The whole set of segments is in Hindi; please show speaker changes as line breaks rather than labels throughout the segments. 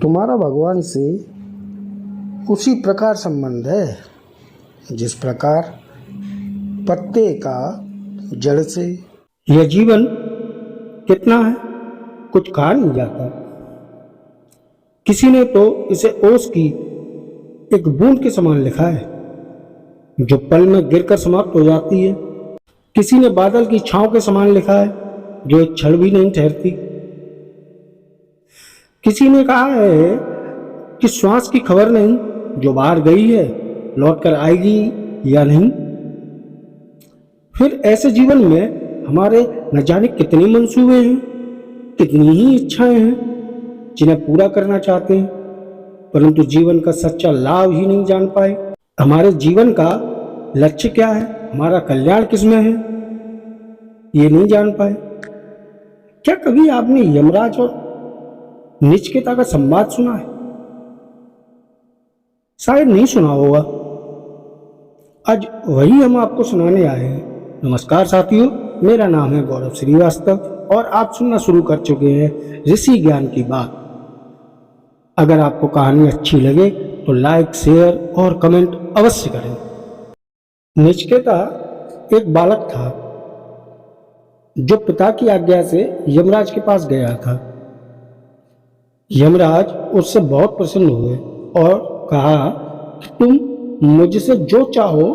तुम्हारा भगवान से उसी प्रकार संबंध है जिस प्रकार पत्ते का जड़ से। यह जीवन कितना है कुछ कहा नहीं जाता। किसी ने तो इसे ओस की एक बूंद के समान लिखा है जो पल में गिरकर समाप्त हो जाती है। किसी ने बादल की छांव के समान लिखा है जो एक क्षण भी नहीं ठहरती। किसी ने कहा है कि श्वास की खबर नहीं, जो बाहर गई है लौट कर आएगी या नहीं। फिर ऐसे जीवन में हमारे न जाने कितने मंसूबे हैं, कितनी ही इच्छाएं हैं जिन्हें पूरा करना चाहते हैं, परंतु जीवन का सच्चा लाभ ही नहीं जान पाए। हमारे जीवन का लक्ष्य क्या है, हमारा कल्याण किसमें है, ये नहीं जान पाए। क्या कभी आपने यमराज और नचिकेता का संवाद सुना है? शायद नहीं सुना होगा। आज वही हम आपको सुनाने आए हैं। नमस्कार साथियों, मेरा नाम है गौरव श्रीवास्तव और आप सुनना शुरू कर चुके हैं ऋषि ज्ञान की बात। अगर आपको कहानी अच्छी लगे तो लाइक, शेयर और कमेंट अवश्य करें। नचिकेता एक बालक था जो पिता की आज्ञा से यमराज के पास गया था। यमराज उससे बहुत प्रसन्न हुए और कहा कि तुम मुझसे जो चाहो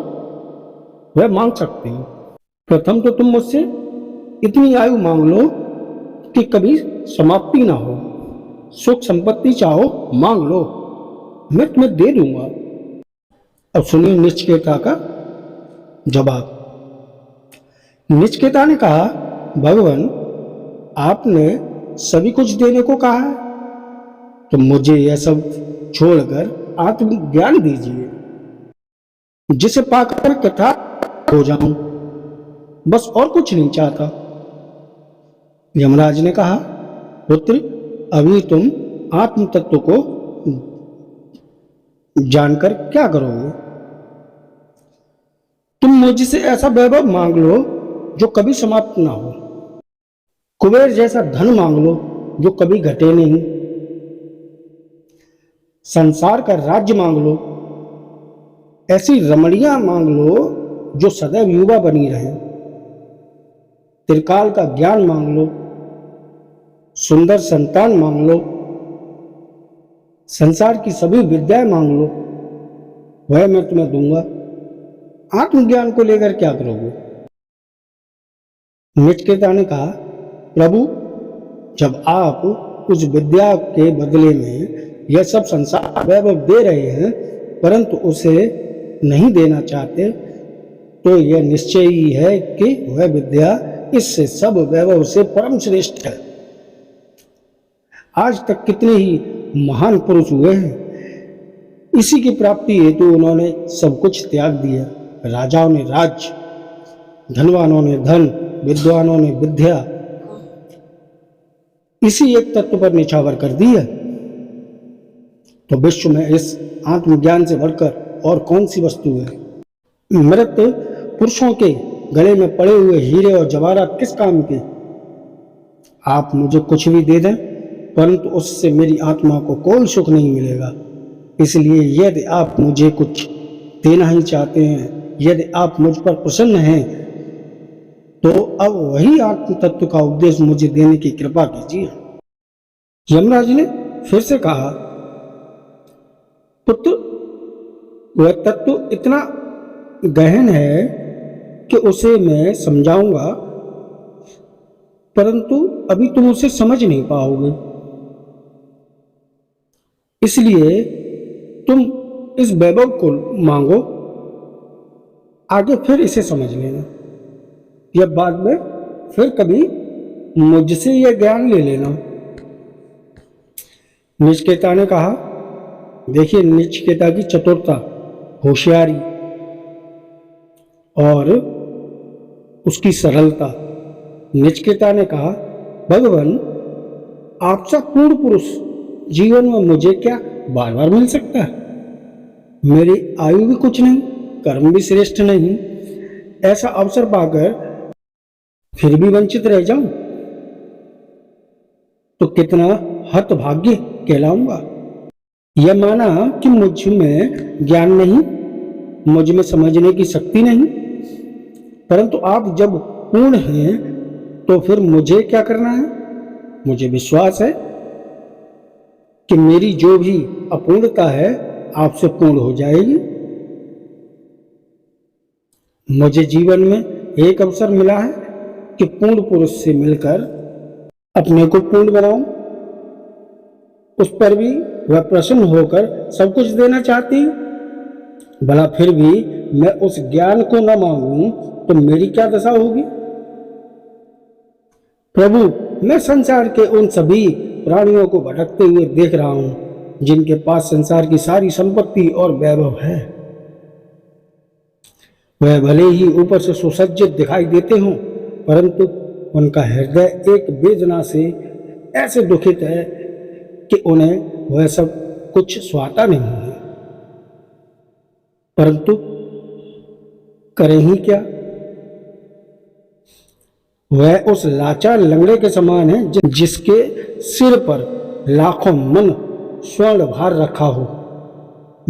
वह मांग सकते हो। प्रथम तो तुम मुझसे इतनी आयु मांग लो कि कभी समाप्ति ना हो। सुख संपत्ति चाहो मांग लो, मैं तुम्हें दे दूंगा। अब सुनिए नचिकेता का जवाब। नचिकेता ने कहा, भगवान आपने सभी कुछ देने को कहा है तो मुझे यह सब छोड़कर आत्मज्ञान दीजिए, जिसे पाकर कथा हो जाऊं, बस और कुछ नहीं चाहता। यमराज ने कहा, पुत्र अभी तुम आत्म तत्व को जानकर क्या करोगे? तुम मुझसे ऐसा वैभव मांग लो जो कभी समाप्त ना हो, कुबेर जैसा धन मांग लो जो कभी घटे नहीं, संसार का राज्य मांग लो, ऐसी रमणियां मांग लो जो सदैव युवा बनी रहे, त्रिकाल का ज्ञान मांग लो, सुंदर संतान मांग लो, संसार की सभी विद्याएं मांग लो, वह मैं तुम्हें दूंगा। आत्मज्ञान को लेकर क्या करोगे? नचिकेता ने कहा, प्रभु जब आप उस विद्या के बदले में यह सब संसार वैभव दे रहे हैं परंतु उसे नहीं देना चाहते तो यह निश्चय ही है कि वह विद्या इससे सब वैभव से परम श्रेष्ठ है। आज तक कितने ही महान पुरुष हुए हैं, इसी की प्राप्ति हेतु उन्होंने सब कुछ त्याग दिया। राजाओं ने राज्य, धनवानों ने धन, विद्वानों ने विद्या, इसी एक तत्व पर निछावर कर दिया। तो विश्व में इस आत्मज्ञान से बढ़कर और कौन सी वस्तु है? मृत पुरुषों के गले में पड़े हुए हीरे और जवाहरात किस काम के? आप मुझे कुछ भी दे दें परंतु उससे मेरी आत्मा को कोई सुख नहीं मिलेगा। इसलिए यदि आप मुझे कुछ देना ही चाहते हैं, यदि आप मुझ पर प्रसन्न हैं तो अब वही आत्म तत्व का उपदेश मुझे देने की कृपा कीजिए। यमराज ने फिर से कहा, पुत्र वह तत्व इतना गहन है कि उसे मैं समझाऊंगा परंतु अभी तुम उसे समझ नहीं पाओगे। इसलिए तुम इस वैभव को मांगो, आगे फिर इसे समझ लेना, या बाद में फिर कभी मुझसे यह ज्ञान ले लेना। नचिकेता ने कहा, देखिए नचिकेता की चतुरता, होशियारी और उसकी सरलता। नचिकेता ने कहा, भगवान आपसा पूर्ण पुरुष जीवन में मुझे क्या बार बार मिल सकता है? मेरी आयु भी कुछ नहीं, कर्म भी श्रेष्ठ नहीं, ऐसा अवसर पाकर फिर भी वंचित रह जाऊं तो कितना हतभाग्य कहलाऊंगा। यह माना कि मुझ में ज्ञान नहीं, मुझ में समझने की शक्ति नहीं। परंतु आप जब पूर्ण हैं तो फिर मुझे क्या करना है? मुझे विश्वास है कि मेरी जो भी अपूर्णता है आपसे पूर्ण हो जाएगी। मुझे जीवन में एक अवसर मिला है कि पूर्ण पुरुष से मिलकर अपने को पूर्ण बनाऊं। उस पर भी वह प्रसन्न होकर सब कुछ देना चाहती है। भला फिर भी मैं उस ज्ञान को न मांगूं तो मेरी क्या दशा होगी? प्रभु, मैं संसार के उन सभी प्राणियों को भटकते हुए देख रहा हूं जिनके पास संसार की सारी संपत्ति और वैभव है। वह भले ही ऊपर से सुसज्जित दिखाई देते हों, परंतु उनका हृदय एक वेदना से ऐसे दुखित है कि उन्हें वह सब कुछ सुहाता नहीं है। परंतु करें ही क्या? वह उस लाचार लंगड़े के समान है जिसके सिर पर लाखों मन स्वर्ण भार रखा हो,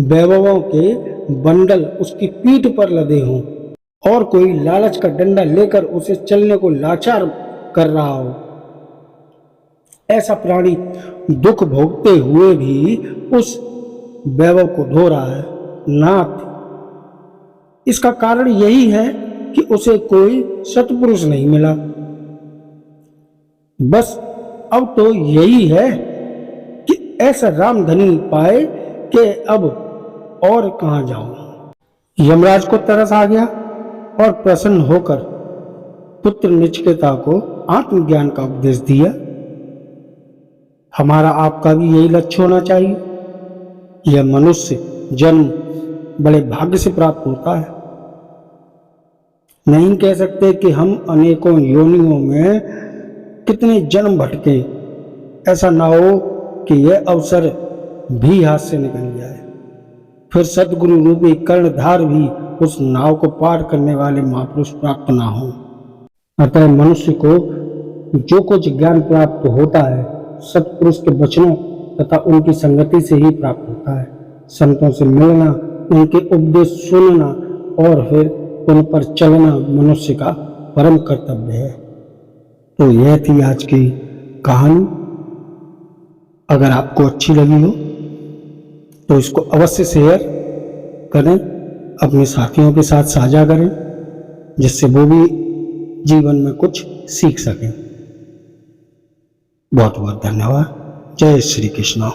वैभवों के बंडल उसकी पीठ पर लदे हों और कोई लालच का डंडा लेकर उसे चलने को लाचार कर रहा हो। ऐसा प्राणी दुख भोगते हुए भी उस वैभव को ढो रहा है। नाथ, इसका कारण यही है कि उसे कोई सत्पुरुष नहीं मिला। बस अब तो यही है कि ऐसा रामधनी पाए कि अब और कहां जाऊं। यमराज को तरस आ गया और प्रसन्न होकर पुत्र नचिकेता को आत्मज्ञान का उपदेश दिया। हमारा आपका भी यही लक्ष्य होना चाहिए। यह मनुष्य जन्म बड़े भाग्य से प्राप्त होता है। नहीं कह सकते कि हम अनेकों योनियों में कितने जन्म भटके। ऐसा ना हो कि यह अवसर भी हाथ से निकल जाए, फिर सदगुरु रूपी कर्णधार भी उस नाव को पार करने वाले महापुरुष प्राप्त ना हो। अतः मनुष्य को जो कुछ ज्ञान प्राप्त होता है सत्पुरुष के वचनों तथा उनकी संगति से ही प्राप्त होता है। संतों से मिलना, उनके उपदेश सुनना और फिर उन पर चलना मनुष्य का परम कर्तव्य है। तो यह थी आज की कहानी। अगर आपको अच्छी लगी हो तो इसको अवश्य शेयर करें, अपने साथियों के साथ साझा करें, जिससे वो भी जीवन में कुछ सीख सकें। बहुत बहुत धन्यवाद। जय श्री कृष्ण।